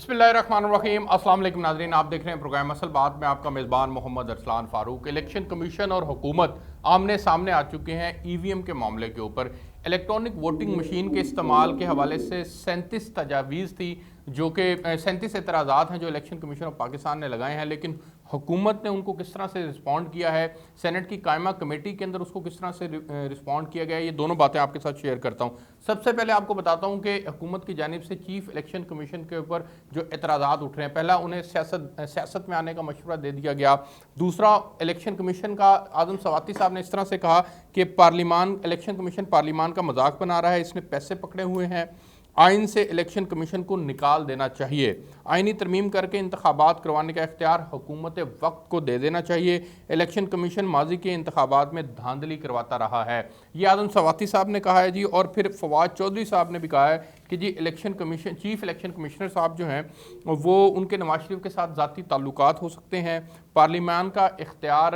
बिस्मिल्लाहिर्रहमानिर्रहीम। अस्सलाम वालेकुम नाज़रीन, आप देख रहे हैं प्रोग्राम असल बात में। आपका मेज़बान मोहम्मद अरसलान फ़ारूक। इलेक्शन कमीशन और हुकूमत आमने सामने आ चुके हैं ईवीएम के मामले के ऊपर। इलेक्ट्रॉनिक वोटिंग मशीन के इस्तेमाल के हवाले से 37 तजावीज़ थी, जो कि 37 एतराज़ात हैं जो इलेक्शन कमीशन ऑफ पाकिस्तान ने लगाए हैं, लेकिन हुकूमत ने उनको किस तरह से रिस्पॉन्ड किया है, सेनेट की कायमा कमेटी के अंदर उसको किस तरह से रिस्पॉन्ड किया गया है, ये दोनों बातें आपके साथ शेयर करता हूँ। सबसे पहले आपको बताता हूँ कि हुकूमत की जानिब से चीफ इलेक्शन कमीशन के ऊपर जो एतराज़ात उठ रहे हैं, पहला उन्हें सियासत में आने का मशवरा दे दिया गया। दूसरा, इलेक्शन कमीशन का आज़म सवाती साहब ने इस तरह से कहा कि इलेक्शन कमीशन पार्लिमान का मजाक बना रहा है, इसने पैसे पकड़े हुए हैं, आइन से इलेक्शन कमीशन को निकाल देना चाहिए, आइनी तरमीम करके इंतखाबात करवाने का इख्तियार हुकूमत वक्त को दे देना चाहिए, इलेक्शन कमीशन माजी के इंतखाबात में धांधली करवाता रहा है। ये आज़म सवाती साहब ने कहा है जी। और फिर फवाद चौधरी साहब ने भी कहा है कि जी चीफ इलेक्शन कमिश्नर साहब जो हैं वो उनके नवाज शरीफ के साथ ज़ाती ताल्लुकात हो सकते हैं। पार्लिमान का इख्तियार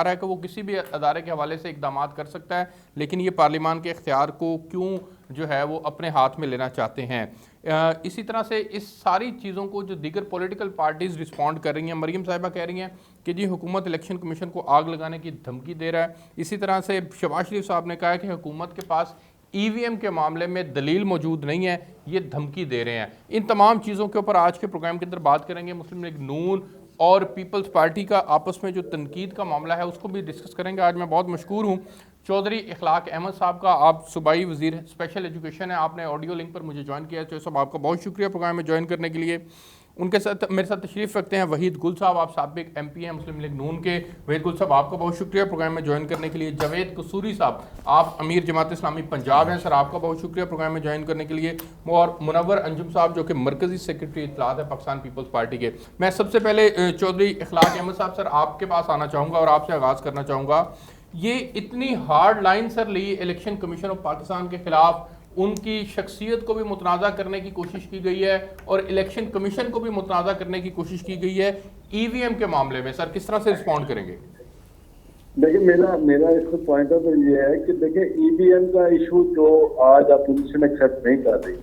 है कि वो किसी भी अदारे के हवाले से इकदाम कर सकता है, लेकिन ये पार्लिमान के इख्तियार को क्यों जो है वो अपने हाथ में लेना चाहते हैं। इसी तरह से इस सारी चीज़ों को जो दीगर पॉलिटिकल पार्टीज़ रिस्पॉन्ड कर रही हैं, मरीम साहिबा कह रही हैं कि जी हुकूमत इलेक्शन कमीशन को आग लगाने की धमकी दे रहा है। इसी तरह से शहबाज शरीफ साहब ने कहा है कि हुकूमत के पास ईवीएम के मामले में दलील मौजूद नहीं है, ये धमकी दे रहे हैं। इन तमाम चीज़ों के ऊपर आज के प्रोग्राम के अंदर बात करेंगे। मुस्लिम लीग नून और पीपल्स पार्टी का आपस में जो तनकीद का मामला है उसको भी डिस्कस करेंगे। आज मैं बहुत मशकूर हूँ चौधरी इखलाक अहमद साहब का, आप सूबाई वज़ीर स्पेशल एजुकेशन है, आपने ऑडियो लिंक पर मुझे ज्वाइन किया है, तो साहब आपका बहुत शुक्रिया प्रोग्राम में ज्वाइन करने के लिए। उनके साथ मेरे साथ तशरीफ़ रखते हैं वहीद गुल साहब, आप साबिक MP हैं मुस्लिम लीग नून के। वहीद गुल साहब आपका बहुत शुक्रिया प्रोग्राम में ज्वाइन करने के लिए। जावेद कसूरी साहब, आप अमीर जमात इस्लामी पंजाब हैं, सर आपका बहुत शुक्रिया प्रोग्राम में ज्वाइन करने के लिए। और मुनव्वर अंजुम साहब जो कि मरकज़ी सेक्रेटरी इत्तलात है पाकिस्तान पीपल्स पार्टी के। मैं सबसे पहले चौधरी इखलाक अहमद साहब सर आपके पास आना चाहूँगा और आपसे आगाज़ करना चाहूँगा। ये इतनी हार्ड लाइन सर ली इलेक्शन कमीशन ऑफ पाकिस्तान के खिलाफ, उनकी शख्सियत को भी मुतनाज़ा करने की कोशिश की गई है और इलेक्शन कमीशन को भी मुतनाज़ा करने की कोशिश की गई है ईवीएम के मामले में, सर किस तरह से रिस्पॉन्ड करेंगे? देखिए मेरा इसका पॉइंट ऑफ व्यू ये है कि देखिए ईवीएम का इशू जो आज अपोजिशन एक्सेप्ट नहीं कर रही,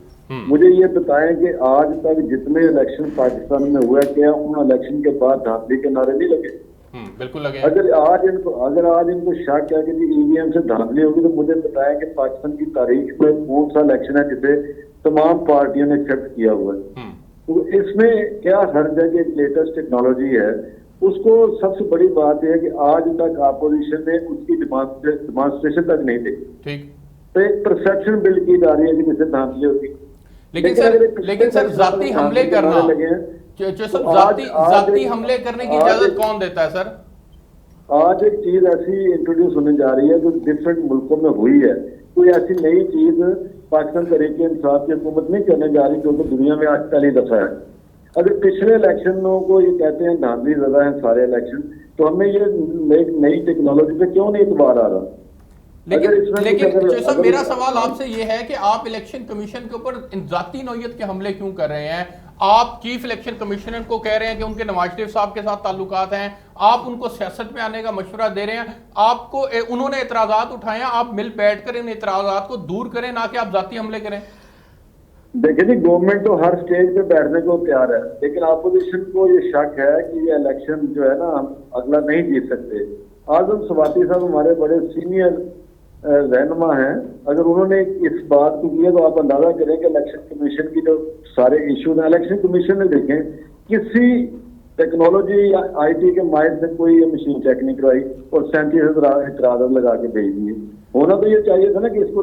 मुझे ये बताएं कि आज तक जितने इलेक्शन पाकिस्तान में हुआ, क्या उन इलेक्शन के बाद धांधली के नारे नहीं लगे? बिल्कुल लगे। अगर आज इनको शक है कि ईवीएम से धांधली होगी, तो मुझे बताएं कि पाकिस्तान की तारीख में कौन सा इलेक्शन है जिसे तमाम पार्टियों ने एक्सेप्ट किया हुआ है? तो इसमें क्या हर जगह लेटेस्ट टेक्नोलॉजी है, उसको सबसे बड़ी बात यह है कि आज तक अपोजिशन ने उसकी डिमांस्ट्रेशन तक नहीं दी। ठीक, तो एक परसेप्शन बिल्ड की जा रही है कि जिससे धांधली होगी। लेकिन सर जाती हमले करना लगे हैं, जाती हमले करने की इजाजत कौन देता है सर? आज एक चीज ऐसी इंट्रोड्यूस होने जा रही है जो डिफरेंट मुल्कों में हुई है। कोई ऐसी नई चीज पाकिस्तान तहरीक इंसाफ की हुकूमत नहीं करने जा रही, क्योंकि दुनिया में आज पहली दफा है। अगर पिछले इलेक्शनों को ये कहते हैं धांधली ज्यादा है सारे इलेक्शन, तो हमें ये नई टेक्नोलॉजी पे क्यों नहीं इतबार आ रहा? लेकिन मेरा सवाल आपसे ये है कि आप इलेक्शन कमीशन के ऊपर जाती नौयत के हमले क्यों कर रहे हैं? आप चीफ इलेक्शन कमिश्नर को कह रहे हैं कि उनके नवाज शरीफ साहब के साथ ताल्लुकात हैं, आप उनको सियासत में आने का मशवरा दे रहे हैं, आपको उन्होंने एतराजात उठाए हैं, आप मिल बैठ कर इन एतराजात को दूर करें, ना कि आप जाती हमले करें। देखिए जी, गवर्नमेंट तो हर स्टेज पे बैठने को तैयार है, लेकिन अपोजिशन को ये शक है कि ये इलेक्शन जो है ना हम अगला नहीं जीत सकते। आजम सवाती साहब हमारे बड़े सीनियर रहनुमा हैं, अगर उन्होंने इस बात को किया तो आप अंदाजा करें कि इलेक्शन कमीशन की जो सारे इश्यूज हैं, इलेक्शन कमीशन ने देखें किसी टेक्नोलॉजी या IT के माहिर से कोई ये मशीन चेक नहीं करवाई और 37 एतराज़ात लगा के भेज दिए। होना तो ये चाहिए था ना कि इसको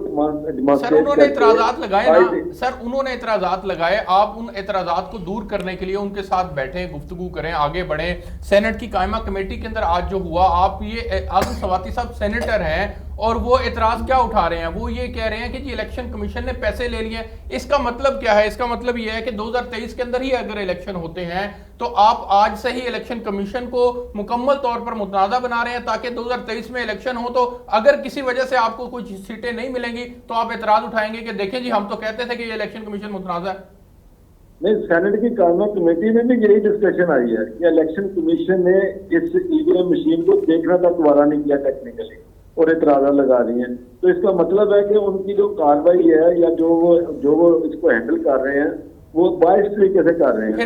सर उन्होंने एतराज़ात लगाए ना, सर उन्होंने एतराज़ात लगाए, आप उन एतराज़ात को दूर करने के लिए उनके साथ बैठे, गुफ्तगू करें, आगे बढ़े। सेनेट की कायमा कमेटी के अंदर आज जो हुआ, आप ये आज़म सवाती साहब सेनेटर हैं और वो एतराज क्या उठा रहे हैं? वो ये कह रहे हैं कि जी इलेक्शन कमीशन ने पैसे ले लिए। इसका मतलब क्या है? इसका मतलब ये है कि 2023 के अंदर ही अगर इलेक्शन होते हैं तो आप आज से ही इलेक्शन कमीशन को मुकम्मल तौर पर मुतनाज़ा बना रहे हैं, ताकि 2023 में इलेक्शन हो तो अगर किसी वजह से आपको कुछ सीटें नहीं मिलेंगी तो आप एतराज उठाएंगे कि देखें जी हम तो कहते थे कि ये इलेक्शन कमीशन मुतनाज़ा है। नहीं, सेनेट की कायमा कमेटी में भी यही डिस्कशन आई है कि इलेक्शन कमीशन ने इस ईवीएम मशीन को देखना तक दोबारा नहीं किया टेक्निकली और एतराज़ा लगा दी हैं। तो इसका मतलब है कि उनकी जो कार्रवाई है या जो वो इसको हैंडल कर रहे हैं वो 22 तरीके से कर रहे हैं।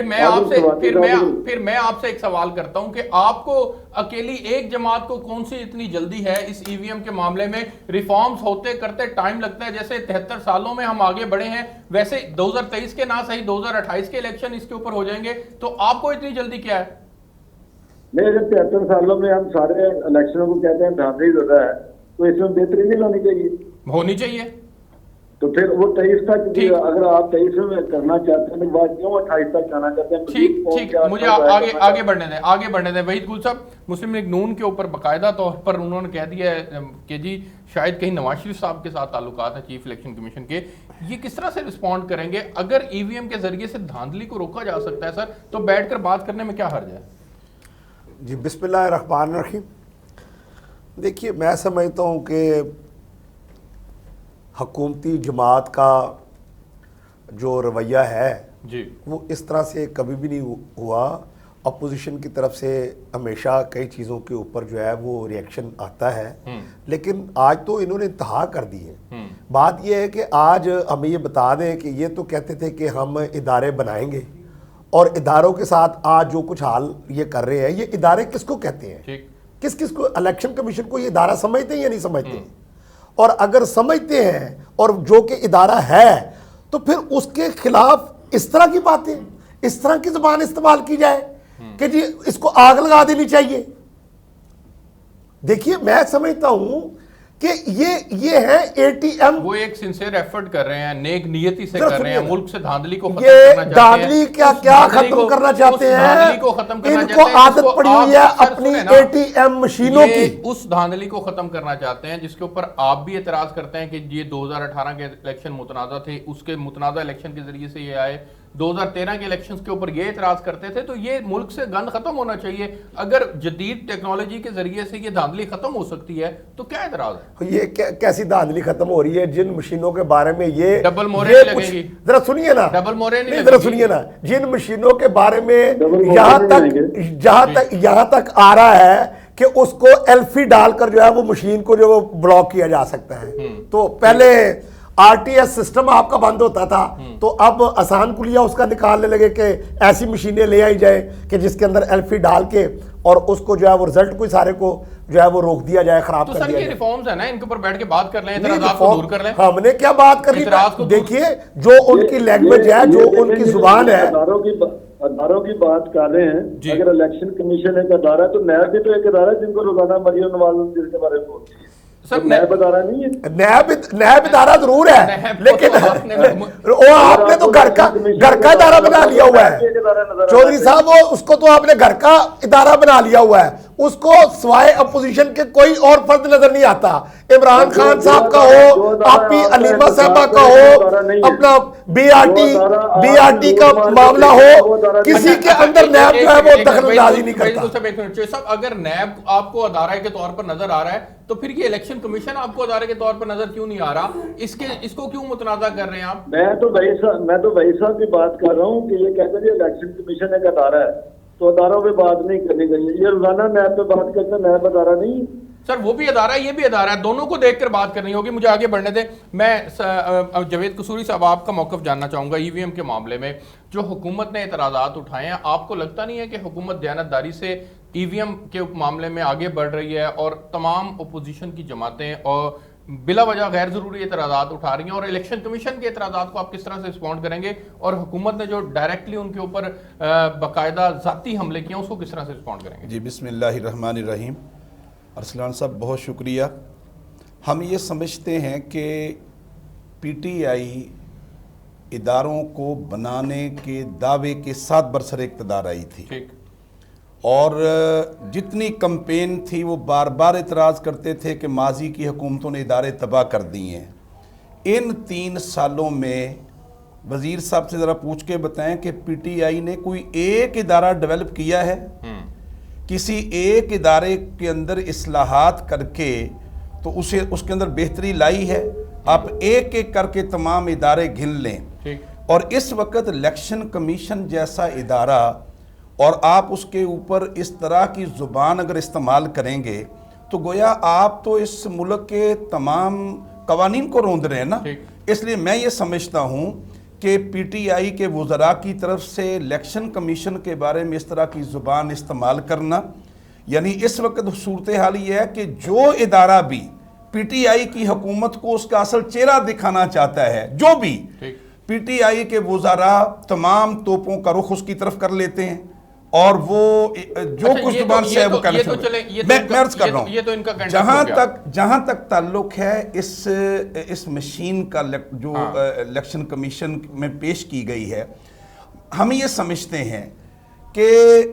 फिर मैं आपसे एक सवाल करता हूं कि आपको अकेली एक जमात को कौन सी इतनी जल्दी है इस ईवीएम के मामले में? रिफॉर्म्स होते करते टाइम लगता है, जैसे 73 सालों में हम आगे बढ़े हैं, वैसे 2023 के ना सही 2028 के इलेक्शन इसके ऊपर हो जाएंगे, तो आपको इतनी जल्दी क्या है? नहीं, अगर 73 सालों में हम सारे इलेक्शनों को कहते हैं धांधली हो रहा है, तो इसमें बेहतरी नहीं लानी चाहिए, होनी चाहिए। तो फिर वो 23 तक, अगर आप 23 में करना चाहते हैं तो बात क्यों 28 तक जाना चाहते हैं? ठीक, मुझे आगे बढ़ने दें। वहीद गुल साहब, मुस्लिम लीग नून के ऊपर बाकायदा तौर पर उन्होंने कह दिया है कि जी शायद कहीं नवाज शरीफ साहब के साथ ताल्लुकात हैं चीफ इलेक्शन कमीशन के, ये किस तरह से रिस्पॉन्ड करेंगे? अगर ईवीएम के जरिए से धांधली को रोका जा सकता है सर, तो बैठकर बात करने में क्या हर्ज है? जी बिस्मिल्लाहिर्रहमानिर्रहीम। देखिए, मैं समझता हूँ कि हुकूमती जमात का जो रवैया है जी, वो इस तरह से कभी भी नहीं हुआ। अपोजिशन की तरफ से हमेशा कई चीज़ों के ऊपर जो है वो रिएक्शन आता है, लेकिन आज तो इन्होंने इंतहा कर दी है। बात यह है कि आज हमें ये बता दें कि ये तो कहते थे कि हम इदारे बनाएंगे, और इदारों के साथ आज जो कुछ हाल ये कर रहे हैं, ये इदारे किसको कहते हैं? किस किस को? इलेक्शन कमीशन को ये इदारा समझते हैं या नहीं समझते हैं? और अगर समझते हैं और जो कि इदारा है, तो फिर उसके खिलाफ इस तरह की बातें, इस तरह की ज़बान इस्तेमाल की जाए कि जी इसको आग लगा देनी चाहिए। देखिए, मैं समझता हूं कि ये है एटीएम, वो एक सिंसियर एफर्ट कर रहे हैं, नेक नियति से कर रहे हैं, मुल्क से धांधली को खत्म ये करना धांधली क्या खत्म करना चाहते हैं? इनको आदत पड़ी हुई है अपनी एटीएम मशीनों की, उस धांधली को खत्म करना चाहते हैं जिसके ऊपर आप भी एतराज करते हैं कि ये 2018 के इलेक्शन मुतनाज़ा थे, उसके मुतनाज़ा इलेक्शन के जरिए से ये आए, 2013 के इलेक्शंस के ऊपर ये इतराज करते थे। तो ये मुल्क से गंद खत्म होना चाहिए। अगर जदीद टेक्नोलॉजी के जरिए से ये धांधली खत्म हो सकती है तो क्या इतराज है? ये कैसी धांधली खत्म हो रही है? जिन मशीनों के बारे में ये डबल मोहरें लगेंगी, जरा सुनिए ना, डबल मोहरें नहीं, जरा सुनिए ना, जिन मशीनों के बारे में यहां तक आ रहा है कि उसको एल्फी डालकर जो है वो मशीन को जो वो ब्लॉक किया जा सकता है। तो पहले आरटीएस सिस्टम आपका बंद होता था, तो अब आसान कुलिया उसका निकालने लगे कि ऐसी मशीनें ले आई जाए कि जिसके अंदर एल्फी डाल के और उसको जो है वो रिजल्ट को सारे को जो है वो रोक दिया जाए, खराब कर दिया जाए। तो सर ये रिफॉर्म्स है ना, इनके ऊपर बैठ के बात कर लें, इतराज़ात को दूर कर लें। हमने क्या बात करनी? देखिए, जो उनकी लैंग्वेज है, जो उनकी जुबान है, अदारों की बात कर रहे हैं। अगर इलेक्शन कमीशन एक अदारा है, तो नैब भी तो एक अदारा है जिनको रोजाना मरियम नवाज जिसके बारे में बोलती है। सर नैब अदारा नहीं है? नैब इदारा जरूर है, लेकिन वो आपने तो घर का इदारा बना लिया हुआ है चौधरी साहब, वो उसको तो आपने घर का इदारा बना लिया हुआ है। उसको सिवाय अपोजिशन के कोई और फर्द नजर नहीं आता। इमरान खान साहब का हो, आपी अलीमा साहबा का हो, अपना बीआरटी का मामला हो, किसी के अंदर नैब जो है वो दखलंदाजी नहीं करता। अगर नैब आपको अदारा के तौर पर नजर आ रहा है, तो फिर ये इलेक्शन कमीशन आपको अदारे के तौर पर नजर क्यों नहीं आ रहा? इसको क्यों मुतनाज़ा कर रहे हैं आप? मैं तो वही साहब की बात कर रहा हूँ कि ये कहते हैं इलेक्शन कमीशन एक अदारा है, तो अदारों पे बात नहीं करनी चाहिए। ये रोजाना नैब पे बात करते हैं, नैब अदारा नहीं। सर वो भी अदारा है, ये भी अदारा है, दोनों को देखकर बात करनी होगी। मुझे आगे बढ़ने दें। मैं जावेद कसूरी साहब आपका मौक़िफ़ जानना चाहूँगा ईवीएम के मामले में। जो हुकूमत ने एतराज़ात उठाए हैं, आपको लगता नहीं है कि हुकूमत दयानतदारी से ईवीएम के मामले में आगे बढ़ रही है और तमाम अपोजिशन की जमातें और बिला वजह गैर ज़रूरी एतराज़ात उठा रही हैं? और इलेक्शन कमीशन के एतराज़ात को आप किस तरह से रिस्पॉन्ड करेंगे? और हुकूमत ने जो डायरेक्टली उनके ऊपर बाकायदा ज़ाती हमले किए, उसको किस तरह से रिस्पॉन्ड करेंगे? जी बिस्मिल्लाहिर्रहमानिर्रहीम। अरसलान साहब बहुत शुक्रिया। हम ये समझते हैं कि पीटीआई इदारों को बनाने के दावे के साथ बरसर इक़्तिदार आई थी, और जितनी कंपेन थी वो बार बार इतराज़ करते थे कि माजी की हुकूमतों ने इदारे तबाह कर दिए हैं। इन 3 सालों में वज़ीर साहब से ज़रा पूछ के बताएं कि पीटीआई ने कोई एक इदारा डेवलप किया है? किसी एक इदारे के अंदर इस्लाहात करके तो उसके अंदर बेहतरी लाई है? आप एक एक करके तमाम इदारे गिन लें। और इस वक्त इलेक्शन कमीशन जैसा इदारा, और आप उसके ऊपर इस तरह की ज़ुबान अगर इस्तेमाल करेंगे तो गोया आप तो इस मुल्क के तमाम कवानीन को रोंद रहे हैं ना। इसलिए मैं ये समझता हूँ कि पीटीआई के वज़रा की तरफ से इलेक्शन कमीशन के बारे में इस तरह की ज़ुबान इस्तेमाल करना, यानी इस वक्त सूरत हाल ये है कि जो इदारा भी पीटीआई की हुकूमत को उसका असल चेहरा दिखाना चाहता है, जो भी पीटीआई के वज़रा तमाम तोपों का रुख उसकी तरफ कर लेते हैं और वो जो कुछ जुबान से है वो कहना शुरू मैं अर्ज कर रहा हूँ। जहां तक ताल्लुक है इस मशीन का जो इलेक्शन कमीशन में पेश की गई है, हम ये समझते हैं कि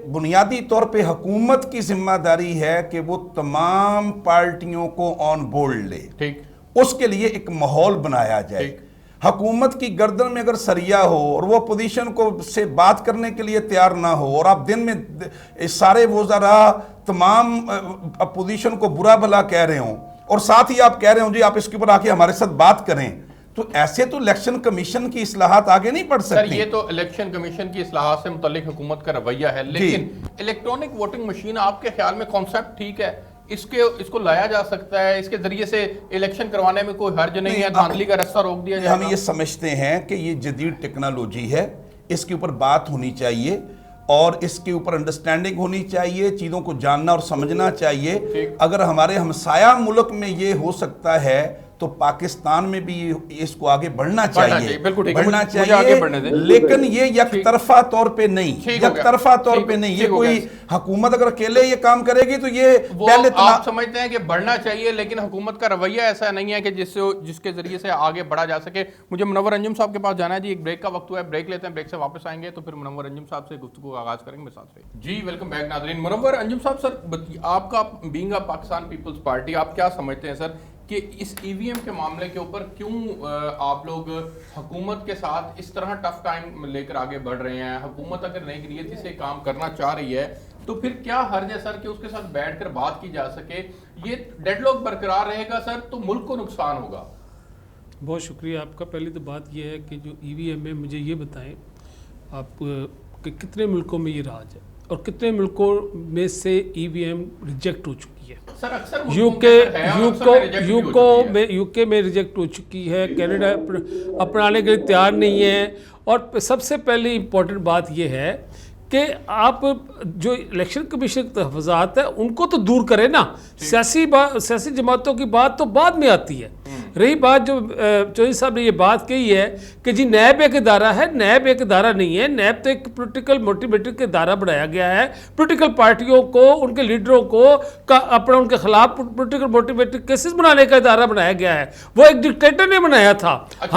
बुनियादी तौर पे हुकूमत की जिम्मेदारी है कि वो तमाम पार्टियों को ऑन बोर्ड ले, ठीक, उसके लिए एक माहौल बनाया जाए। हुकूमत की गर्दन में अगर सरिया हो और वो अपोजिशन को से बात करने के लिए तैयार ना हो और आप दिन में सारे वज़रा तमाम अपोजिशन को बुरा भला कह रहे हों और साथ ही आप कह रहे हो जी आप इसके ऊपर आके हमारे साथ बात करें, तो ऐसे तो इलेक्शन कमीशन की इस्लाहात आगे नहीं बढ़ सकती। ये तो इलेक्शन कमीशन की इस्लाहात से मुतल्लिक हुकूमत का रवैया है, लेकिन इलेक्ट्रॉनिक वोटिंग मशीन आपके ख्याल में कॉन्सेप्ट ठीक है? इसको लाया जा सकता है, इसके जरिए से इलेक्शन करवाने में कोई हर्ज नहीं है, धांधली का रास्ता रोक दिया जाए। हम ये समझते हैं कि ये जदीद टेक्नोलॉजी है, इसके ऊपर बात होनी चाहिए और इसके ऊपर अंडरस्टैंडिंग होनी चाहिए, चीज़ों को जानना और समझना चाहिए। अगर हमारे हमसाया मुल्क में ये हो सकता है तो पाकिस्तान में भी इसको आगे बढ़ना चाहिए, बढ़ना चाहिए, लेकिन ये यकतरफा तौर पे नहीं, यकतरफा तौर पे नहीं। ये कोई हुकूमत अगर अकेले ये काम करेगी तो ये पहले आप समझते हैं कि बढ़ना चाहिए, लेकिन हुकूमत का रवैया ऐसा नहीं है कि जिसके जरिए से आगे बढ़ा जा सके। मुझे मुनव्वर अंजुम साहब के पास जाना है जी, एक ब्रेक का वक्त हुआ है, ब्रेक लेते हैं, ब्रेक से वापस आएंगे तो फिर मुनव्वर अंजुम साहब से गुफ्तगू का आगाज करेंगे। साथ रहिए जी। वेलकम बैक नाज़रीन। मुनव्वर अंजुम साहब, सर आपका being a Pakistan Peoples Party, आप क्या समझते हैं सर कि इस ईवीएम के मामले के ऊपर क्यों आप लोग हुकूमत के साथ इस तरह टफ टाइम लेकर आगे बढ़ रहे हैं? हुकूमत अगर नई नीयत से काम करना चाह रही है तो फिर क्या हर्ज है सर कि उसके साथ बैठकर बात की जा सके? ये डेडलॉक बरकरार रहेगा सर तो मुल्क को नुकसान होगा। बहुत शुक्रिया आपका। पहली तो बात यह है कि जो ईवीएम है, मुझे ये बताएं आप कि कितने मुल्कों में ये राज है और कितने मुल्कों में से ईवीएम रिजेक्ट हो चुकी है? सर अक्सर यूके में रिजेक्ट हो चुकी है, कनाडा अपनाने के लिए तैयार नहीं है। और सबसे पहले इम्पोर्टेंट बात यह है कि आप जो इलेक्शन कमीशन के तहफ़्फ़ुज़ात है उनको तो दूर करें ना, सियासी जमातों की बात तो बाद में आती है। रही बात जो चौधरी साहब ने ये बात कही है कि जी नैब एक इदारा है, नैब एक इदारा नहीं है। नैब तो एक पोलिटिकल मोटिवेटेड इदारा बनाया गया है, पोलिटिकल पार्टियों को, उनके लीडरों को अपना उनके खिलाफ पोलिटिकल मोटिवेटेड केसेस बनाने का इदारा बनाया गया है। वो एक डिक्टेटर ने बनाया था।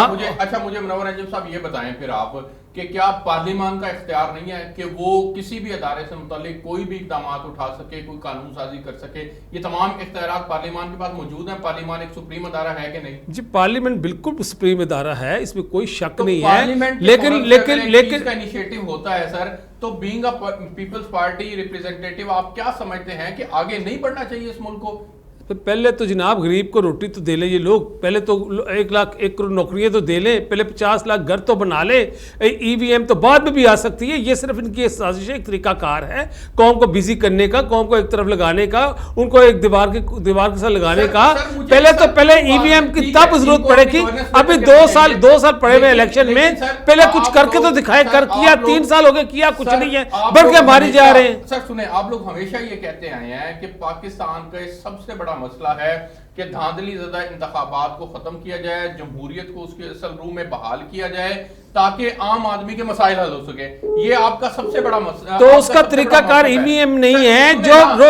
मुझे मुनव्वर अंजुम साहब ये बताएं फिर आप कि क्या पार्लिमान का इख्तियार नहीं है कि वो किसी भी अदारे से मुतालिक कोई भी इक़दाम उठा सके, कोई कानून साजी कर सके? ये तमाम इख्तियारात पार्लिमान के पास मौजूद हैं। पार्लिमान एक सुप्रीम अदारा है कि नहीं? जी, पार्लियामेंट बिल्कुल सुप्रीम अदारा है, इसमें कोई शक नहीं है। लेकिन का इनिशिएटिव होता है सर, तो being a people's party representative आप क्या समझते हैं कि आगे नहीं बढ़ना चाहिए इस मुल्क को? तो पहले तो जनाब गरीब को रोटी तो दे ले ये लोग, पहले तो 1 लाख 1 करोड़ नौकरियां तो दे लें, पहले 50 लाख घर तो बना ले। ईवीएम तो बाद में भी आ सकती है। ये सिर्फ इनकी साजिश एक तरीकाकार है कौम को बिजी करने का, कौम को एक तरफ लगाने का, उनको एक दीवार के साथ लगाने का। पहले ईवीएम की तब जरूरत पड़ेगी। अभी 2 साल पड़े हुए इलेक्शन में, पहले कुछ करके तो दिखाए, किया 3 साल हो गए, किया कुछ नहीं है, बढ़ के मारी जा रहे हैं। सर सुने, आप लोग हमेशा ये कहते आए हैं कि पाकिस्तान का सबसे बड़ा मसला है कि धांधली ज़दा इंतखाबात को खत्म किया जाए, जमहूरियत को उसके असल रूह में बहाल किया जाए ताकि आम आदमी के मसाइल हल हो सके। ये आपका सबसे बड़ा मसला, तो उसका तरीकाकार ईवीएम नहीं है।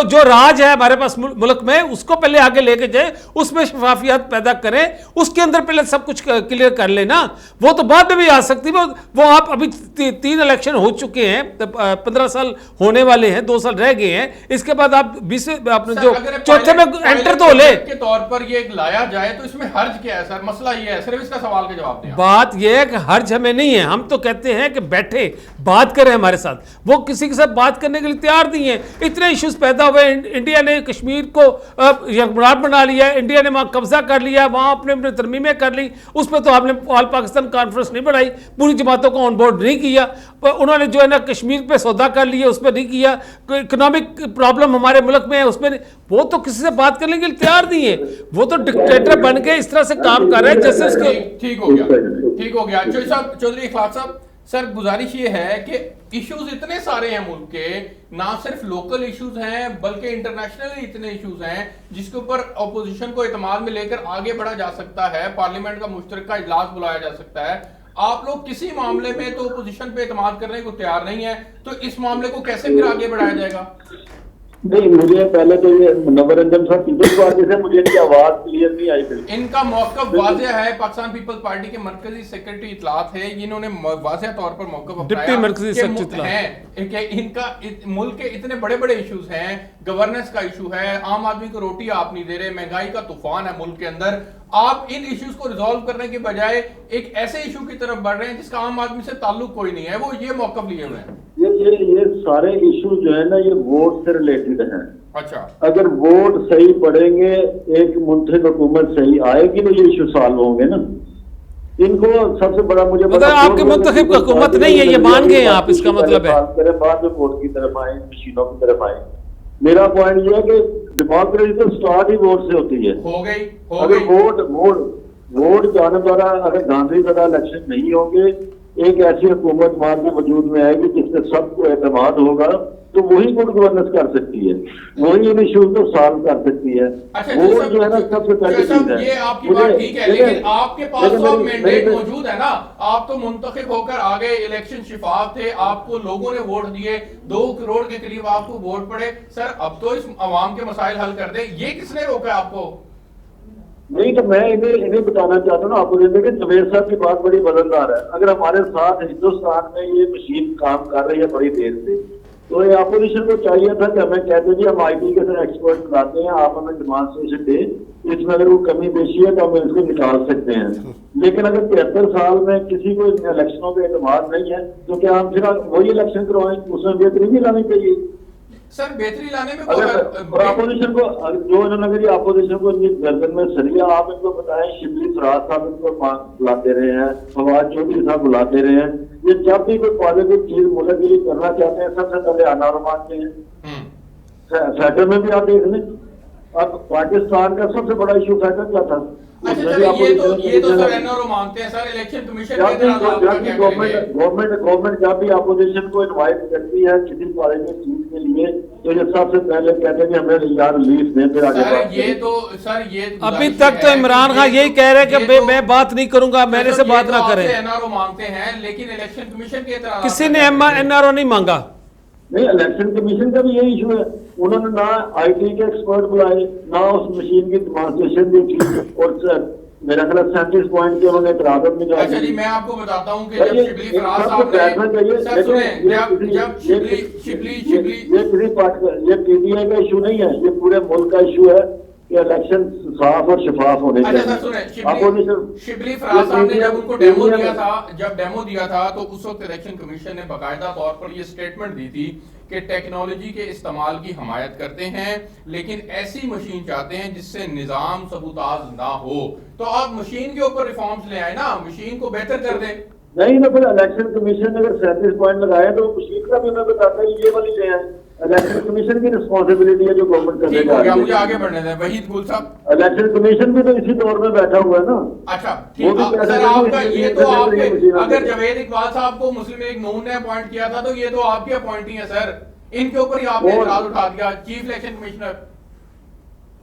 जो राज है हमारे पास मुल्क में, उसको पहले आगे लेके जाए, उसमें शफाफियत पैदा करें, उसके अंदर पहले सब कुछ क्लियर कर लेना, वो तो बाद में भी आ सकती है। वो आप अभी 3 इलेक्शन हो चुके हैं, 15 साल होने वाले हैं, 2 साल रह गए हैं, इसके बाद आप 20 अपने जो चौथे में एंटर तो ले के तौर पर ये लाया जाए तो इसमें हर्ज क्या है सर? मसला ये है, सिर्फ इसका सवाल का जवाब दें। बात ये है कि हर्ज हमें नहीं है, हम तो कहते हैं कि बैठे बात करें हमारे साथ। वो किसी के साथ बात करने के लिए तैयार नहीं है। इतने इश्यूज पैदा हुए, इंडिया ने कश्मीर को यकरार बना लिया, इंडिया ने वहां कब्जा कर लिया, वहां अपने तरमीमें कर ली, उस पर तो आपने ऑल पाकिस्तान कॉन्फ्रेंस नहीं बढ़ाई, पूरी जमातों को ऑन बोर्ड नहीं किया। उन्होंने जो है ना कश्मीर पे सौदा कर लिया, उस पर नहीं किया, इकोनॉमिक प्रॉब्लम हमारे मुल्क में है उसमें वो तो किसी से बात करने के लिए तैयार नहीं है। वो तो डिक्टेटर बन के इस तरह से काम कर रहे हैं जैसे उसके ठीक हो गया चौधरी इखलाक साहब। सर गुजारिश ये है कि इश्यूज इतने सारे हैं मुल्क के, ना सिर्फ लोकल इश्यूज हैं बल्कि इंटरनेशनल इतने इश्यूज हैं जिसके ऊपर अपोजिशन को इत्मीनान में लेकर आगे बढ़ा जा सकता है, पार्लियामेंट का मुश्तरका इजलास बुलाया जा सकता है। आप लोग किसी मामले में तो अपोजिशन पे इत्मीनान करने को तैयार नहीं है, तो इस मामले को कैसे फिर आगे बढ़ाया जाएगा? नहीं, मुझे पहले तो ये मुनव्वर रंजन साहब पीपल्स पार्टी से मुझे इनकी आवाज क्लियर नहीं आई थी। इनका मौक़िफ़ वाज़ेह है, पाकिस्तान पीपल्स पार्टी के मरकजी सेक्रेटरी इत्तलात है, इन्होंने वाज़ेह तौर पर मौक़िफ़ डिप्टी मरकजी सेक्रेटरी है कि इनका मुल्क के इतने बड़े बड़े इश्यूज हैं, गवर्नेंस का इशू है, आम आदमी को रोटी आप नहीं दे रहे, महंगाई का तूफान है मुल्क के अंदर, आप इन इश्यूज को रिजॉल्व करने के बजाय एक ऐसे इशू की तरफ बढ़ रहे हैं जिसका आम आदमी से ताल्लुक कोई नहीं है, वो ये मौक़िफ़ लिए हुए हैं। ये सारे इशू जो है ना ये वोट से रिलेटेड हैं। अच्छा, अगर वोट सही पड़ेंगे, एक मुंतखब हुकूमत सही आएगी तो ये इशू सॉल्व होंगे ना। इनको सबसे बड़ा मुझे मतलब आपके मुंतखब हुकूमत नहीं है, ये मान गए आप, इसका मतलब है बाद में वोट की तरफ आए, मशीनों की तरफ आए। मेरा पॉइंट ये है कि डेमोक्रेसी तो स्टार्ट ही वोट से होती है। अगर वोट जाने द्वारा अगर गांधी द्वारा इलेक्शन नहीं होंगे, एक ऐसी हुकूमत मान के वजूद में आएगी जिससे सबको एतमाद होगा, तो वही गुड गवर्नेंस कर सकती है, वही इन इश्यूज को सॉल्व कर सकती है। वोट जो है ना सबसे पहले चीज है। ये आपकी बात ठीक है, लेकिन आपके पास तो मैंडेट मौजूद है ना, आप तो मुंतखब होकर आ गए, इलेक्शन शिफाफ थे, आपको लोगों ने वोट दिए, 2 करोड़ के करीब आपको वोट पड़े। सर अब तो इस अवाम के मसाइल हल कर दे, ये किसने रोका आपको? नहीं तो मैं इन्हें बताना चाहता हूँ आपको, देखिए जवेद साहब की बात बड़ी वजनदार है। अगर हमारे साथ हिंदुस्तान में ये मशीन काम कर रही है बड़ी देर से, तो ये अपोजिशन को चाहिए था कि हमें कहते जी हम IT के साथ एक्सपर्ट बुलाते हैं, आप हमें डेमोन्स्ट्रेशन दे, इसमें अगर वो कमी पेशी है तो हम इसको निकाल सकते हैं। लेकिन अगर 73 साल में किसी को इलेक्शनों पे एतमाद नहीं है तो क्या हम फिर वही इलेक्शन करवाएं? उसमें बेहतरी भी लानी चाहिए। सर बेहतरी लाने में अगर अपोजिशन को जो इन्होंने कहा अपोजिशन को गर्दन में सरिया, आप इनको बताएं, शिबली फराज साहब इनको बुलाते रहे हैं, फवाद चौधरी साहब बुलाते रहे हैं, ये जब भी कोई पॉजिटिव चीज मुल्क के लिए करना चाहते हैं सबसे पहले अनार मांगते हैं। फैटर में भी आप देख लें, अब पाकिस्तान का सबसे बड़ा इशू फैटर क्या था? अच्छा सर, ये तो सर एनआरओ मांगते हैं सर, इलेक्शन कमीशन गवर्नमेंट जब भी अपोजिशन को इनवाइट करती है किसी पॉलिटिकल चीज के लिए तो ये सबसे पहले कहते हैं कि हमें यार रिलीफ दें, फिर आगे अभी तक तो इमरान खान यही कह रहे हैं कि मैं बात नहीं करूंगा, मेरे से बात ना करें। एनआरओ मांगते हैं लेकिन इलेक्शन कमीशन के तरह किसी ने एनआरओ नहीं मांगा। नहीं, इलेक्शन कमीशन का भी यही इशू है, उन्होंने ना IT के एक्सपर्ट बुलाए, ना उस मशीन की डेमोन्स्ट्रेशन दी थी, और मेरा ख्याल 37 पॉइंट के उन्होंने करारदाद में अच्छा जी, मैं आपको बताता हूँ कि जब शिबली फराज साहब ये PTI का इशू नहीं है, ये पूरे मुल्क का इशू है कि इलेक्शन साफ और शफाफ होने चाहिए। शिबली फराज साहब ने जब उनको डेमो दिया था तो उस वक्त इलेक्शन कमीशन ने बाकायदा तौर पर ये स्टेटमेंट दी थी कि टेक्नोलॉजी के इस्तेमाल की हमायत करते हैं लेकिन ऐसी मशीन चाहते हैं जिससे निजाम सबूताज ना हो। तो आप मशीन के ऊपर रिफॉर्म्स ले आए ना, मशीन को बेहतर कर दें। नहीं ना, फिर इलेक्शन कमीशन ने अगर 37 पॉइंट लगाए तो मशीन का भी उन्हें बताता है ये वाली ले आए। इलेक्शन कमीशन की रिस्पॉन्सिबिलिटी है जो गवर्नमेंट करने मुझे आगे बढ़ने दें। वहीद गुल साहब, इलेक्शन कमीशन भी तो इसी दौर में बैठा हुआ है ना। अच्छा ठीक, सर आपका ये तो आपके, अगर जवेद इकबाल साहब को मुस्लिम लीग नून ने अपॉइंट किया था तो ये तो आपके अपॉइंटी है सर, इनके ऊपर ही आपने इतराज उठा दिया। Chief election commissioner,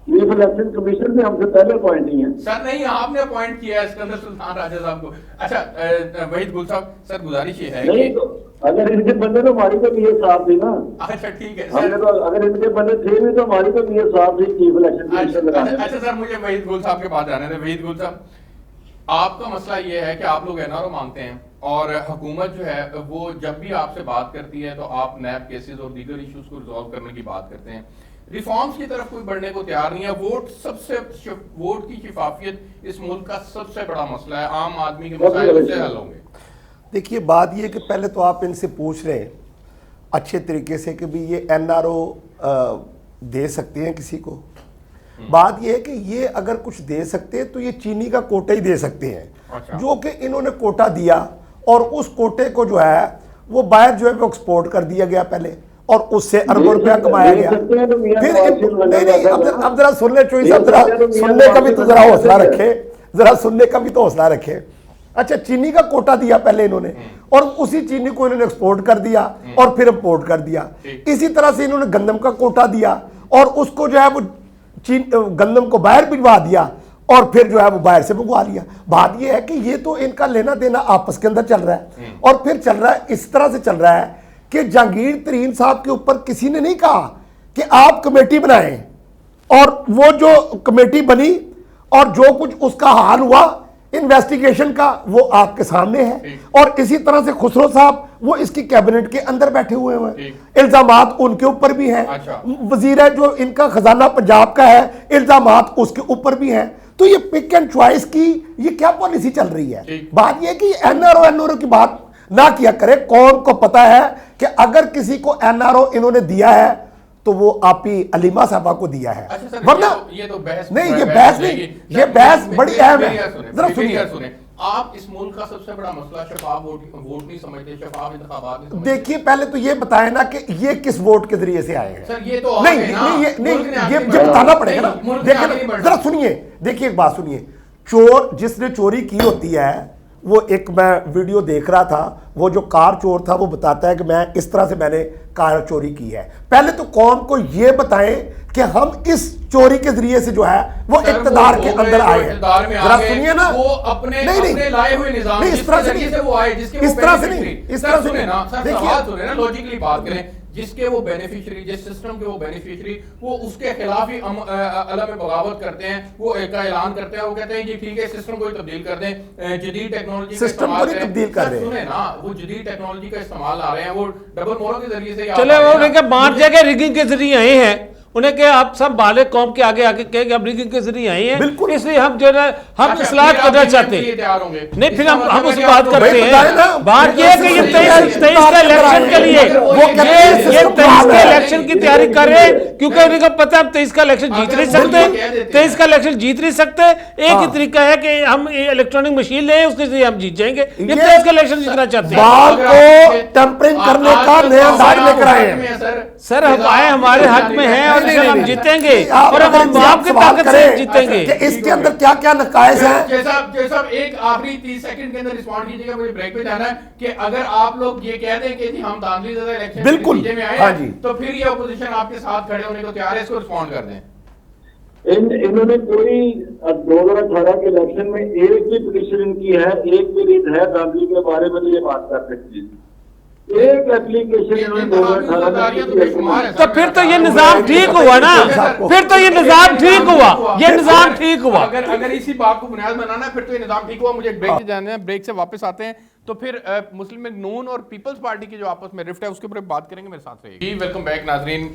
chief election commission में हमसे पहले अपॉइंट ही है सर। नहीं, आपने अपॉइंट किया है सिकंदर सुल्तान राजा साहब को। अच्छा वहीद गुल साहब, सर गुजारिश ये है नहीं तो अगर इनके बंदे तो हमारी तो ये साफ थी ना। अच्छा ठीक है हमने तो, अगर इनके बंदे थे भी तो हमारी तो ये साफ थी चीफ इलेक्शन कमीशन लगाने। अच्छा सर, मुझे वहीद गुल साहब के पास जाने थे। वहीद गुल साहब, आपका मसला ये है कि आप लोग एनआरओ मांगते हैं और हुकूमत जो है वो जब भी आपसे बात करती है तो आप नैब केसेस और दीगर इश्यूज को रिजॉल्व करने की बात करते हैं, रिफॉर्म्स की तरफ कोई बढ़ने को तैयार नहीं है। वोट की शिफाफियत इस मुल्क का सबसे बड़ा मसला है, आम आदमी के मसाइल से हल होंगे। देखिए बात ये कि पहले तो आप इनसे पूछ रहे हैं अच्छे तरीके से कि भी ये एनआरओ दे सकते हैं किसी को। बात ये है कि ये अगर कुछ दे सकते हैं तो ये चीनी का कोटा ही दे सकते हैं। अच्छा। जो कि इन्होंने कोटा दिया और उस कोटे को जो है वो बाहर जो है वो एक्सपोर्ट कर दिया गया पहले, और उससे अरबों रुपया कमाया गया। फिर नहीं, अब जरा सुन ले चोई साहब, जरा सुनने का भी तो जरा हौसला रखे, जरा सुनने का भी तो हौसला रखे। अच्छा, चीनी का कोटा दिया पहले इन्होंने, और उसी चीनी को इन्होंने एक्सपोर्ट कर दिया और फिर इंपोर्ट कर दिया। इसी तरह से इन्होंने गंदम का कोटा दिया और उसको जो है वो गंदम को बाहर भिजवा दिया और फिर जो है वो बाहर से मंगवा लिया। बात ये है कि ये तो इनका लेना देना आपस के अंदर चल रहा है, और फिर चल रहा है इस तरह से चल रहा है कि जहांगीर तरीन साहब के ऊपर किसी ने नहीं कहा कि आप कमेटी बनाएं, और वो जो कमेटी बनी और जो कुछ उसका हाल हुआ इन्वेस्टिगेशन का, वो आपके सामने है। और इसी तरह से खुसरो साहब वो इसकी कैबिनेट के अंदर बैठे हुए हैं, इल्जामात उनके ऊपर भी हैं। अच्छा। वजीर है जो इनका खजाना पंजाब का है, इल्जामात उसके ऊपर भी हैं। तो ये पिक एंड चॉइस की ये क्या पॉलिसी चल रही है? बात ये कि एनआरओ की बात ना किया करे। कौन को पता है कि अगर किसी को एनआरओ इन्होंने दिया है तो वो आपी अलीमा साहबा को दिया है। अच्छा सर, वरना ये तो बहस नहीं, ये बहस नहीं, ये बहस बड़ी अहम है। जरा सुनिए, सुनिए, आप इस मुल्क का सबसे बड़ा मसला शफाफ वोट नहीं समझते, शफाफ इंतखाबात नहीं समझते। देखिए पहले तो ये बताएं ना कि ये किस वोट के जरिए से आए हैं। सर ये तो नहीं ये बताना पड़ेगा ना। देखिए जरा सुनिए, देखिए एक बात सुनिए, चोर जिसने चोरी की होती है, वो एक मैं वीडियो देख रहा था, वो जो कार चोर था वो बताता है कि मैं इस तरह से मैंने कार चोरी की है। पहले तो कौम को ये बताएं कि हम इस चोरी के जरिए से जो है वो इक़्तिदार के अंदर आए हैं। जरा सुनिए ना, वो अपने लाए हुए निजाम नहीं, इस तरह से नहीं, वो आए, जिसके इस तरह से नहीं, इस तरह से ना नहीं। देखिए लॉजिकली बात करें, जिसके वो बेनिफिशियरी, जिस सिस्टम के वो बेनिफिशियरी, वो उसके खिलाफ ही अलम में बगावत करते हैं, वो का ऐलान करते हैं, वो कहते हैं जी ठीक है सिस्टम को तब्दील कर दें, जदीद टेक्नोलॉजी सिस्टम को नहीं तब्दील कर रहे हैं। सुने ना, वो जदीद टेक्नोलॉजी का इस्तेमाल आ रहे हैं, वो डबल मोहरों के जरिए से चले वो उन्हें बाहर जाके रिगिंग के जरिए आए हैं, उन्हें क्या आप सब बाले कौम के आगे आके कहे कि हम रिगिंग के जरिए आए हैं, बिल्कुल। इसलिए हम जो है हम इस्लाह करना चाहते हैं। नहीं, फिर हम उस बात करते हैं। बात यह है कि ये 23 का इलेक्शन के लिए ये 23 के इलेक्शन की तैयारी कर रहे हैं, क्योंकि उन्हें पता है हम 23 का इलेक्शन जीत नहीं सकते। 23 का इलेक्शन जीत नहीं सकते। एक ही तरीका है कि हम इलेक्ट्रॉनिक मशीन ले, उसके जरिए हम जीत जाएंगे। ये 23 का इलेक्शन जीतना चाहते हैं। बाल को टेम्परिंग करने का नया अंदाज लेकर आए हैं। सर हवाएं हमारे हक में हैं और इससे हम जीतेंगे, और हम बाप की ताकत से जीतेंगे। कि इसके अंदर क्या क्या नकायज हैं। जैसा एक आखिरी 30 सेकंड के अंदर रिस्पॉन्ड कीजिएगा, मुझे ब्रेक पे जाना है, कि अगर आप लोग ये कह दें कि जी हम दाखिली ज़्यादा इलेक्शन बिल्कुल में आए हाँ हैं, जी, तो फिर ये अपोजिशन आपके साथ खड़े होने को तैयार है, इसको रिस्पॉन्ड कर दें। इन्होंने कोई 2018 के इलेक्शन में एक भी पिटीशन की है, एक भी रीत है दाखिली के बारे में, तो ये बात कर सकती है। एक एप्लीकेशन इन्होंने 2018 तो फिर तो ये निजाम ठीक हुआ ना, फिर तो ये निजाम ठीक हुआ, ये निजाम ठीक हुआ। अगर इसी बात को बुनियाद बनाना है, फिर तो ये निजाम ठीक हुआ। मुझे ब्रेक जाना है, ब्रेक से वापस आते हैं तो फिर मुस्लिम लीग नून और पीपल्स पार्टी की जो आपस में रिफ्ट है उसके ऊपर बात करेंगे। मेरे साथ रहिए। वेलकम बैक नाजरीन।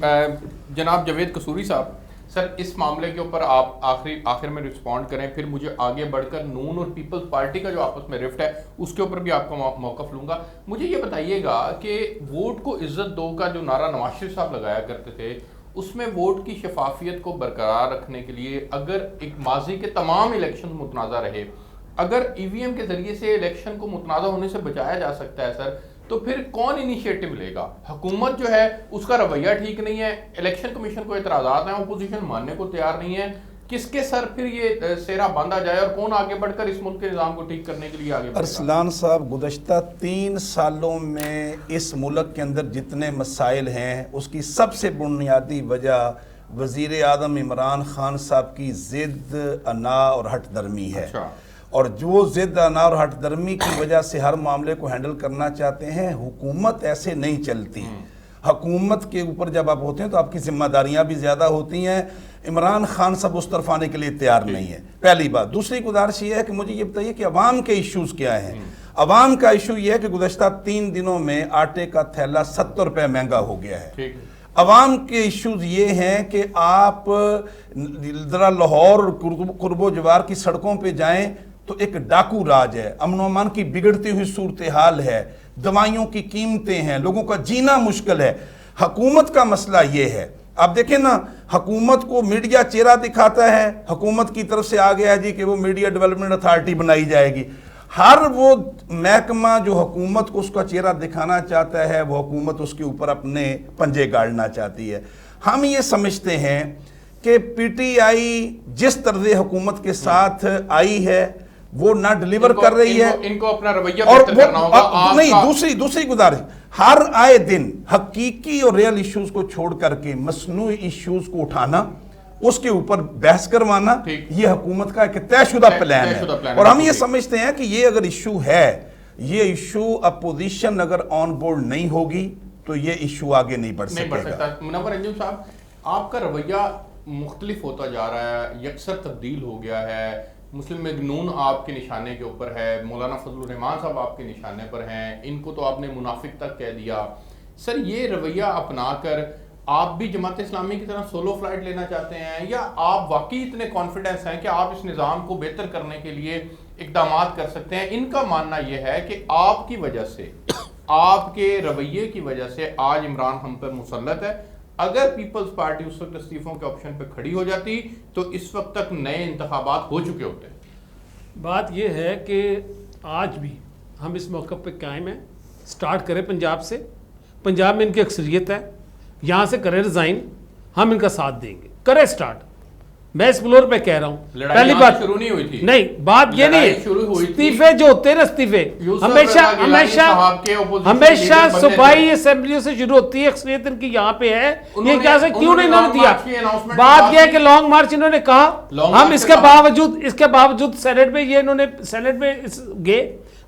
जनाब जावेद कसूरी साहब, सर इस मामले के ऊपर आप आखिर में रिस्पॉन्ड करें, फिर मुझे आगे बढ़कर नून और पीपल्स पार्टी का जो आपस में रिफ्ट है उसके ऊपर भी आपका मौक़िफ़ लूँगा। मुझे ये बताइएगा कि वोट को इज्जत दो का जो नारा नवाज शरीफ साहब लगाया करते थे, उसमें वोट की शफाफियत को बरकरार रखने के लिए अगर एक माजी के तमाम इलेक्शन मुतनाज़ा रहे, अगर ईवीएम के जरिए से इलेक्शन को मुतनाज़ा होने से बचाया जा सकता है सर, तो फिर कौन इनिशिएटिव लेगा? हुकूमत जो है उसका रवैया ठीक नहीं है, इलेक्शन कमीशन को एतराज़ात हैं, अपोजिशन मानने को तैयार नहीं है, किसके सर फिर ये सेरा बांधा जाए और कौन आगे बढ़कर इस मुल्क के निज़ाम को ठीक करने के लिए आगे बढ़ेगा? अरसलान साहब, गुज़श्ता 3 सालों में इस मुल्क के अंदर जितने मसाइल हैं उसकी सबसे बुनियादी वजह वज़ीर आज़म इमरान खान साहब की ज़िद, अना और हट दर्मी है। अच्छा। और जो ज़िद, अना और हट दर्मी की वजह से हर मामले को हैंडल करना चाहते हैं। हुकूमत ऐसे नहीं चलती। हुकूमत के ऊपर जब आप होते हैं तो आपकी जिम्मेदारियां भी ज़्यादा होती हैं। इमरान खान साहब उस तरफ आने के लिए तैयार नहीं है, पहली बात। दूसरी गुजारिश ये है कि मुझे ये बताइए कि अवाम के इश्यूज़ क्या हैं। अवाम का इशू ये है कि गुज़श्ता 3 दिनों में आटे का थैला 70 रुपये महंगा हो गया है। अवाम के इश्यूज़ ये हैं कि आप ज़रा लाहौर कुर्बो जवार की सड़कों पर जाएँ तो एक डाकू राज है, अमन अमान की बिगड़ती हुई सूरत हाल है, दवाइयों की कीमतें हैं, लोगों का जीना मुश्किल है। हुकूमत का मसला ये है, आप देखें ना, हुकूमत को मीडिया चेहरा दिखाता है, हुकूमत की तरफ से आ गया जी कि वो मीडिया डेवलपमेंट अथॉरिटी बनाई जाएगी। हर वो महकमा जो हुकूमत को उसका चेहरा दिखाना चाहता है, वो हुकूमत उसके ऊपर अपने पंजे गाड़ना चाहती है। हम ये समझते हैं कि पीटीआई जिस तर्ज हुकूमत के साथ आई है वो ना डिलीवर कर रही है, इनको अपना रवैया और बेहतर करना होगा। नहीं, दूसरी गुजारिश, हर आए दिन हकीकी और रियल इश्यूज को छोड़ करके मसनूई इश्यूज को उठाना, उसके ऊपर बहस करवाना, ये हुकूमत का एक तयशुदा प्लान है। और हम ये समझते हैं कि ये अगर इशू है, ये इशू अपोजिशन अगर ऑन बोर्ड नहीं होगी तो ये इशू आगे नहीं बढ़ सकता। मुनव्वर अंजुम साहब, आपका रवैया मुख्तलिफ होता जा रहा है, यकसर तब्दील हो गया है। मुस्लिम लीग नून आपके निशाने के ऊपर है, मौलाना फजलुर रहमान साहब आपके निशाने पर हैं, इनको तो आपने मुनाफिक तक कह दिया। सर, ये रवैया अपनाकर आप भी जमात इस्लामी की तरह सोलो फ्लाइट लेना चाहते हैं, या आप वाकई इतने कॉन्फिडेंस हैं कि आप इस निज़ाम को बेहतर करने के लिए इक़दाम कर सकते हैं? इनका मानना यह है कि आपकी वजह से, आपके रवैये की वजह से आज इमरान हम पर मुसल्लत है। अगर पीपल्स पार्टी उस वक्त इस्तीफों के ऑप्शन पे खड़ी हो जाती तो इस वक्त तक नए इंतखाबात हो चुके होते। बात यह है कि आज भी हम इस मौके पे कायम हैं। स्टार्ट करें पंजाब से, पंजाब में इनकी अक्सरियत है, यहाँ से करें रिजाइन, हम इनका साथ देंगे। करें स्टार्ट, मैं इस फ्लोर पे कह रहा हूँ। पहली बात शुरू नहीं हुई थी, नहीं, बात ये नहीं, इस्तीफे जो होते हैं ना, इस्तीफे हमेशा सूबाई असेंबलियों से शुरू होती है। अक्सरियत इनकी यहाँ पे है, ये क्या से क्यों नहीं इन्होंने दिया? बात यह है कि लॉन्ग मार्च इन्होंने कहा, हम इसके बावजूद सेनेट में, ये इन्होंने सेनेट में गए।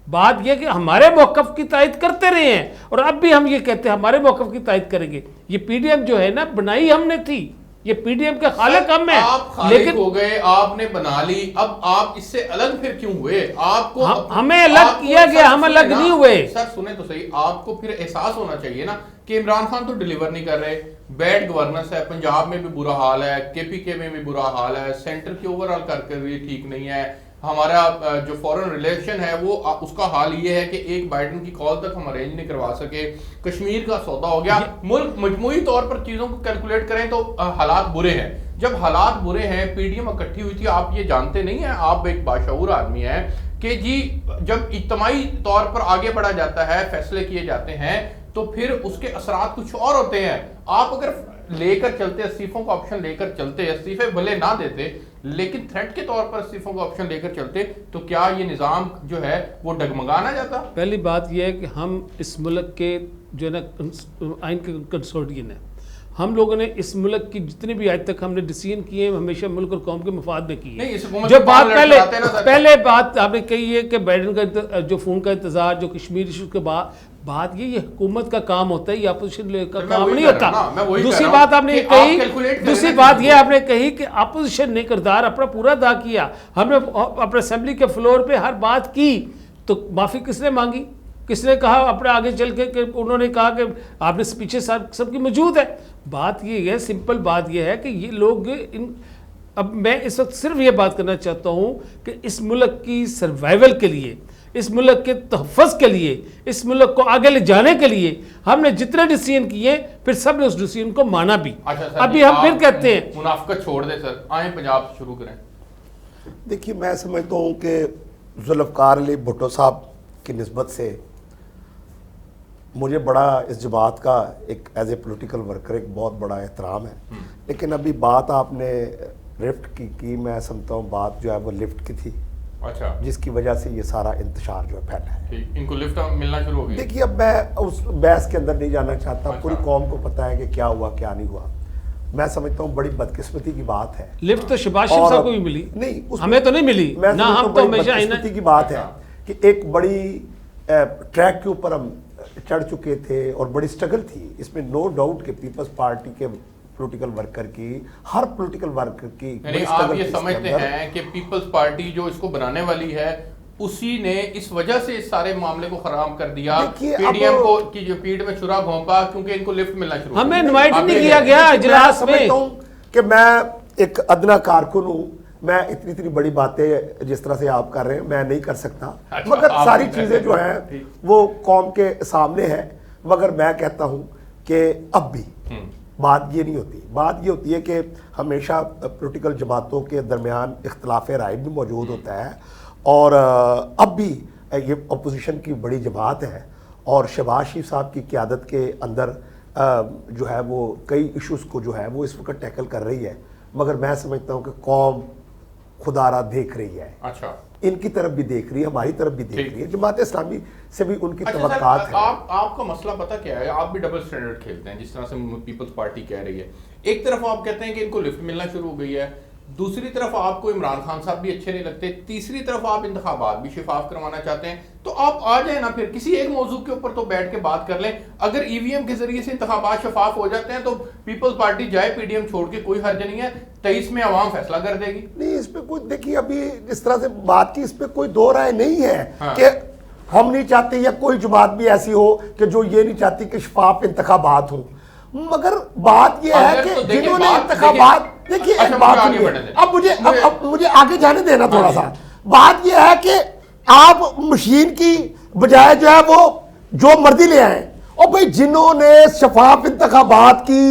बात यह कि हमारे मौकफ की तायद करते रहे हैं, और अब भी हम ये कहते हैं हमारे मौकफ की तायद करेंगे। ये पीडीएम जो है ना, बनाई हमने थी, ये पीडीएम के खालिक हम हैं, आप लेकिन हो गए, आपने बना ली, अब आप इससे अलग फिर क्यों हुए? आपको हमें अलग किया गया, हम अलग नहीं हुए। सर सुने तो सही, आपको फिर एहसास होना चाहिए ना कि इमरान खान तो डिलीवर नहीं कर रहे, बैड गवर्नेंस है, पंजाब में भी बुरा हाल है, केपीके में भी बुरा हाल है, सेंटर की ओवरऑल कारकर्दगी ठीक नहीं है, हमारा जो फॉरेन रिलेशन है वो उसका हाल ये है कि एक बाइडन की कॉल तक हम अरेंज नहीं करवा सके, कश्मीर का सौदा हो गया। मुल्क मजमूई तौर पर चीजों को कैलकुलेट करें तो हालात बुरे हैं। जब हालात बुरे हैं, पीडीएम इकट्ठी हुई थी, आप ये जानते नहीं है, आप एक बाशऊर आदमी हैं कि जी जब इज्तिमाई तौर पर आगे बढ़ा जाता है, फैसले किए जाते हैं, तो फिर उसके असरात कुछ और होते हैं। आप अगर लेकर चलते, इस्तीफों का ऑप्शन लेकर चलते, इस्तीफे भले ना देते लेकिन थ्रेट के तौर पर इस्तीफों का ऑप्शन लेकर चलते, तो क्या ये निज़ाम जो है वो डगमगा ना जाता? पहली बात यह है कि हम इस मुल्क के जो है ना आइन के कंसोर्टियन है, हम लोगों ने इस मुल्क की जितने भी आज तक हमने डिसीजन किए हैं हमेशा मुल्क और कौम के मफाद में किए हैं। जो बात पहले बात आपने कही है कि बाइडन का जो फोन का इंतजार, जो कश्मीर इशू के बाद बात ये हुकूमत का काम होता है, ये अपोजिशन का काम नहीं होता। दूसरी बात आपने कही, दूसरी बात ये आपने कही कि अपोजिशन ने किरदार अपना पूरा अदा किया। हमने अपने असेंबली के फ्लोर पे हर बात की, तो माफी किसने मांगी? किसने कहा अपने आगे चल के उन्होंने कहा कि आपने पीछे सबकी मौजूद है। बात ये है, सिंपल बात ये है कि ये लोग अब मैं इस वक्त सिर्फ ये बात करना चाहता हूँ कि इस मुल्क की सर्वाइवल के लिए, इस मुल्क के तहफ़्फ़ुज़ के लिए, इस मुल्क को आगे ले जाने के लिए हमने जितने डिसीजन किए, फिर सब ने उस डिसीजन को माना भी। अच्छा सर, अभी हम फिर कहते हैं मुनाफ़िक़त छोड़ दे सर, आए पंजाब से शुरू करें। देखिए, मैं समझता हूँ कि जुल्फ़कार अली भुट्टो साहब की निस्बत से मुझे बड़ा इस जमात का एक एज ए पोलिटिकल वर्कर एक बहुत बड़ा एहतराम है। लेकिन अभी बात आपने लिफ्ट की मैं समझता हूँ बात जो है वो लिफ्ट की थी। अच्छा, जिसकी वजह से ये सारा इंतशार जो है फैला है। ठीक, इनको लिफ्ट मिलना शुरू हो गई। देखिए, अब मैं उस बहस के अंदर नहीं जाना चाहता। अच्छा। पूरी कौम को पता है कि क्या हुआ क्या नहीं हुआ। मैं समझता हूँ बड़ी बदकिस्मती की बात है। लिफ्ट तो शहबाज शरीफ साहब को भी मिली, नहीं हमें तो नहीं मिली ना। हम तो हमेशा बदकिस्मती की बात है कि एक बड़ी ट्रैक के ऊपर हम चढ़ चुके थे और बड़ी स्ट्रगल थी। इसमें नो डाउट कि पीपल्स पार्टी के पॉलिटिकल वर्कर की, हर पॉलिटिकल वर्कर की आप ये समझते हैं कि पीपल्स पार्टी जो इसको बनाने वाली है उसी ने इस वजह से इस सारे मामले को खराब कर दिया, पीडीएम को की जो पीठ में छुरा घोंपा, क्योंकि इनको लिफ्ट मिलना शुरू, हमें इनवाइट नहीं किया गया इजलास में। कि मैं एक अदना कारकुन हूँ, मैं इतनी बड़ी बातें जिस तरह से आप कर रहे हैं मैं नहीं कर सकता। अच्छा, मगर सारी चीजें जो हैं वो कौम के सामने है। मगर मैं कहता हूँ कि अब भी बात ये नहीं होती। बात ये होती है कि हमेशा पॉलिटिकल जमातों के दरमियान इख्तलाफ राय भी मौजूद होता है, और अब भी ये अपोजिशन की बड़ी जमात है और शहबाज शरीफ साहब की क़यादत के अंदर जो है वो कई इश्यूज़ को जो है वो इस वक्त टैकल कर रही है, मगर मैं समझता हूँ कि कौम खुदारा देख रही है। अच्छा, इनकी तरफ भी देख रही है, हमारी तरफ भी देख रही है, जमात इस्लामी से भी उनकी अच्छा तवक्कात सर, है। आपका मसला पता क्या है, आप भी डबल स्टैंडर्ड खेलते हैं, जिस तरह से पीपल्स पार्टी कह रही है। एक तरफ आप कहते हैं कि इनको लिफ्ट मिलना शुरू हो गई है, दूसरी तरफ आपको इमरान खान साहब भी अच्छे नहीं लगते, तीसरी तरफ आप इंतखाबात भी शिफाफ करवाना चाहते हैं। तो आप आ जाए ना, फिर किसी एक मौजू के ऊपर तो बैठ के बात कर लें। अगर ईवीएम के जरिए से इंतखाबात शफाफ हो जाते हैं तो पीपल्स पार्टी जाए पीडीएम छोड़ के, कोई हर्ज नहीं है। 23 में अवाम फैसला कर देगी। नहीं, इस पे कोई देखिए, अभी जिस तरह से बात की, इस पे कोई दो राय नहीं है। हाँ। कि हम नहीं चाहते या कोई जमात भी ऐसी हो कि जो ये नहीं चाहती कि शफाफ इंतखाबात हो, मगर बात यह है कि जिन्होंने इंतखाबात, देखिए एक बात सुनिए, अब मुझे आगे जाने देना थोड़ा सा। बात यह है कि आप मशीन की बजाय जो है वो जो मर्जी ले आए, और भाई जिन्होंने शफाफ इंतखाबात की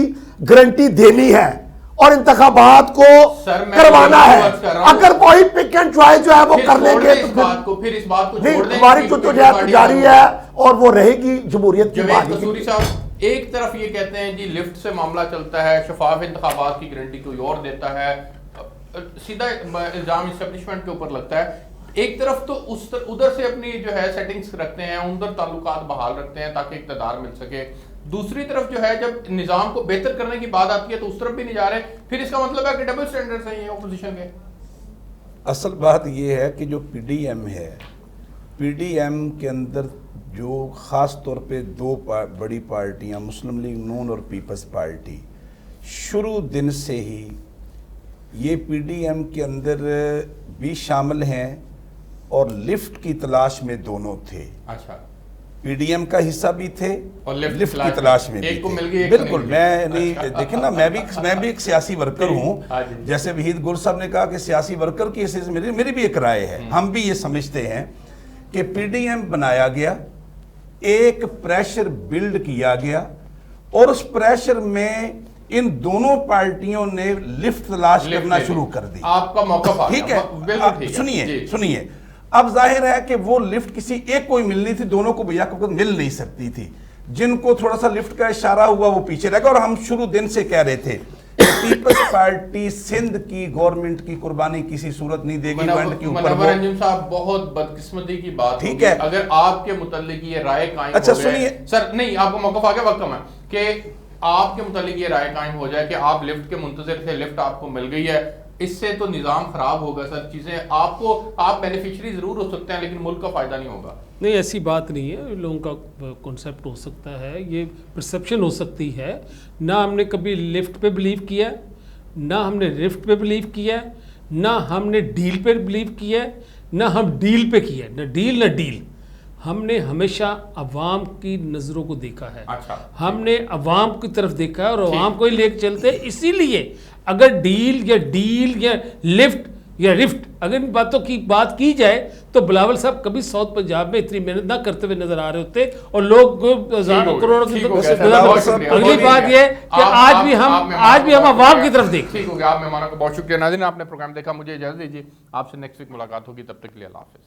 गारंटी देनी है और इंतखाबात को करवाना है, अगर वही पिक एंड चॉइस जो है वो कर लेंगे तो फिर इस बात को नहीं, हमारी जो जारी है और वो रहेगी जमहूरियत की बात। एक तरफ ये कहते हैं जी लिफ्ट से मामला चलता है, शफाफ इंतखाबात की गारंटी कोई और देता है, सीधा इल्जाम इस्टेब्लिशमेंट के ऊपर लगता है। एक तरफ तो उधर से अपनी जो है सेटिंग्स रखते हैं, उधर ताल्लुकात बहाल रखते हैं ताकि इक़्तिदार मिल सके। दूसरी तरफ जो है जब निज़ाम को बेहतर करने की बात आती है तो उस तरफ भी नहीं जा रहे। फिर इसका मतलब है कि डबल स्टैंडर्ड्स हैं ये ऑपोजिशन के। असल बात ये है कि जो पीडीएम है, पीडीएम के अंदर जो ख़ास तौर पे दो बड़ी पार्टियां, मुस्लिम लीग नून और पीपल्स पार्टी, शुरू दिन से ही ये पीडीएम के अंदर भी शामिल हैं और लिफ्ट की तलाश में दोनों थे। अच्छा, पीडीएम का हिस्सा भी थे और लिफ्ट की तलाश में एक को भी मिल थे। गई, बिल्कुल, मैं नहीं, देखिए ना, मैं भी एक सियासी वर्कर हूँ। जैसे वहीद गुल साहब ने कहा कि सियासी वर्कर की हैसियत से मेरी भी एक राय है। हम भी ये समझते हैं कि पीडीएम बनाया गया, एक प्रेशर बिल्ड किया गया और उस प्रेशर में इन दोनों पार्टियों ने लिफ्ट तलाश करना शुरू कर दी। आपका मौका ठीक है, सुनिए, अब जाहिर है कि वो लिफ्ट किसी एक को ही मिलनी थी, दोनों को भैया को मिल नहीं सकती थी। जिनको थोड़ा सा लिफ्ट का इशारा हुआ वो पीछे रह गए। और हम शुरू दिन से कह रहे थे पीपल्स पार्टी सिंध की गवर्नमेंट की कुर्बानी किसी सूरत नहीं देगी। मुनव्वर अंजुम साहब, बहुत बदकिस्मती की बात, ठीक है, अगर आपके मुतल्लिक ये राय कायम, अच्छा सुनिए सर, नहीं आपको मौका आ गया, वक्त कम है, कि आपके मुतालिक ये राय कायम हो जाए कि आप लिफ्ट के मुंतज़िर थे, लिफ्ट आपको मिल गई है, इससे तो निज़ाम खराब होगा सर। चीज़ें आप बेनिफिशियरी ज़रूर हो सकते हैं लेकिन मुल्क का फ़ायदा नहीं होगा। नहीं, ऐसी बात नहीं है। लोगों का कॉन्सेप्ट हो सकता है, ये परसेप्शन हो सकती है। ना हमने कभी लिफ्ट पे बिलीव किया, ना हमने लिफ्ट पे बिलीव किया, ना हमने डील पे बिलीव किया, ना हम डील पे किया, ना डील। हमने हमेशा अवाम की नज़रों को देखा है। अच्छा, हमने अवाम की तरफ देखा है और अवाम को ही लेकर चलते हैं। इसीलिए अगर डील या लिफ्ट या रिफ्ट, अगर इन बातों की बात की जाए तो बिलावल साहब कभी साउथ पंजाब में इतनी मेहनत ना करते हुए नजर आ रहे होते और लोग करोड़ों की। अगली बात यह कि आज भी हम अवाम की तरफ देखते हैं। ठीक हो गया, आप मेहमानों को बहुत शुक्रिया। नाज़रीन, आपने प्रोग्राम देखा, मुझे इजाज़त दीजिए, आपसे नेक्स्ट वीक मुलाकात होगी, तब तक के लिए अल्लाह हाफ़िज़।